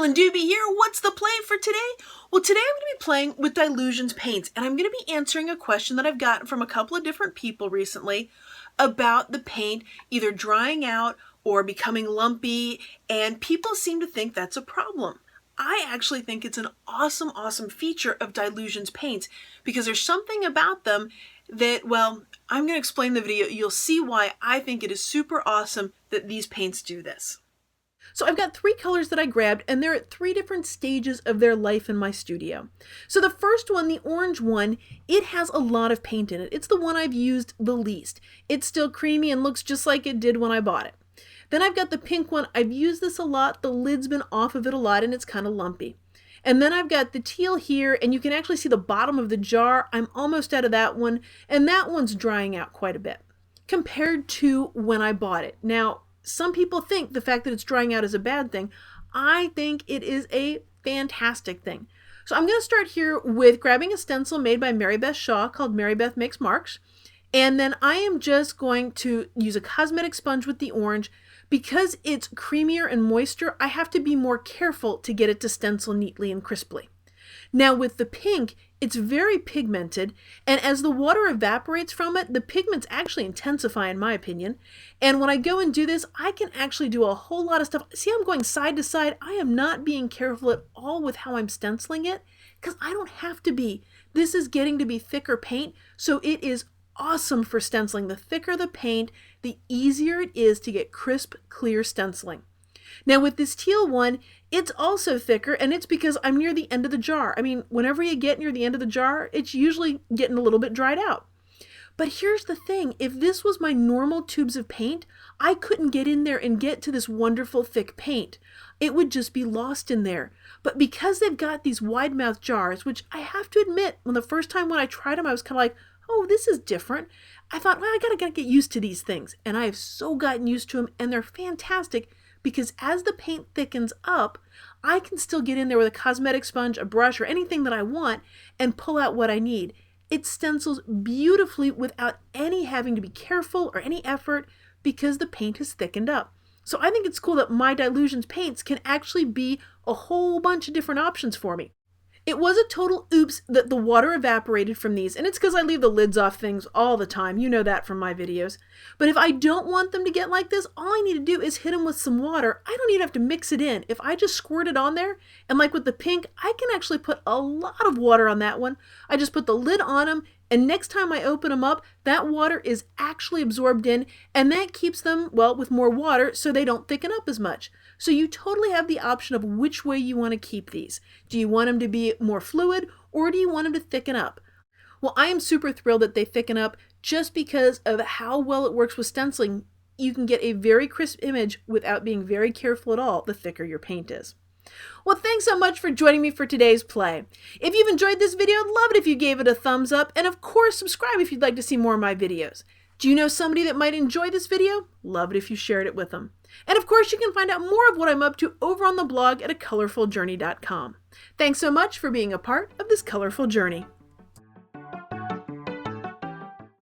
Carolyn Dube here. What's the play for today? Well, today I'm going to be playing with dylusions paints, and I'm going to be answering a question that I've gotten from a couple of different people recently about the paint either drying out or becoming lumpy, and people seem to think that's a problem. I actually think it's an awesome feature of dylusions paints because there's something about them that, well, I'm going to explain the video. You'll see why I think it is super awesome that these paints do this. So I've got three colors that I grabbed, and they're at three different stages of their life in my studio. So the first one, the orange one, it has a lot of paint in it. It's the one I've used the least. It's still creamy and looks just like it did when I bought it. Then I've got the pink one. I've used this a lot. The lid's been off of it a lot, and it's kind of lumpy. And then I've got the teal here, and you can actually see the bottom of the jar. I'm almost out of that one, and that one's drying out quite a bit compared to when I bought it. Now, some people think the fact that it's drying out is a bad thing. I think it is a fantastic thing. So I'm going to start here with grabbing a stencil made by Mary Beth Shaw called Mary Beth Makes Marks. And then I am just going to use a cosmetic sponge with the orange. Because it's creamier and moister, I have to be more careful to get it to stencil neatly and crisply. Now with the pink, it's very pigmented, and as the water evaporates from it, the pigments actually intensify in my opinion. And when I go and do this, I can actually do a whole lot of stuff. See, I'm going side to side. I am not being careful at all with how I'm stenciling it because I don't have to be. This is getting to be thicker paint, so it is awesome for stenciling. The thicker the paint, the easier it is to get crisp, clear stenciling. Now with this teal one, it's also thicker, and it's because I'm near the end of the jar. I mean, whenever you get near the end of the jar, it's usually getting a little bit dried out. But here's the thing, if this was my normal tubes of paint, I couldn't get in there and get to this wonderful thick paint. It would just be lost in there. But because they've got these wide mouth jars, which I have to admit, when the first time when I tried them, I was kind of like, oh, this is different. I thought, well, I gotta get used to these things. And I have so gotten used to them, and they're fantastic because as the paint thickens up, I can still get in there with a cosmetic sponge, a brush, or anything that I want and pull out what I need. It stencils beautifully without any having to be careful or any effort because the paint has thickened up. So I think it's cool that my dylusions paints can actually be a whole bunch of different options for me. It was a total oops that the water evaporated from these, and it's because I leave the lids off things all the time. You know that from my videos. But if I don't want them to get like this, all I need to do is hit them with some water. I don't even have to mix it in. If I just squirt it on there, and like with the pink, I can actually put a lot of water on that one. I just put the lid on them, and next time I open them up, that water is actually absorbed in, and that keeps them, well, with more water so they don't thicken up as much. So you totally have the option of which way you want to keep these. Do you want them to be more fluid, or do you want them to thicken up? Well, I am super thrilled that they thicken up just because of how well it works with stenciling. You can get a very crisp image without being very careful at all the thicker your paint is. Well, thanks so much for joining me for today's play. If you've enjoyed this video, I'd love it if you gave it a thumbs up, and of course, subscribe if you'd like to see more of my videos. Do you know somebody that might enjoy this video? Love it if you shared it with them. And of course, you can find out more of what I'm up to over on the blog at acolorfuljourney.com. Thanks so much for being a part of this colorful journey.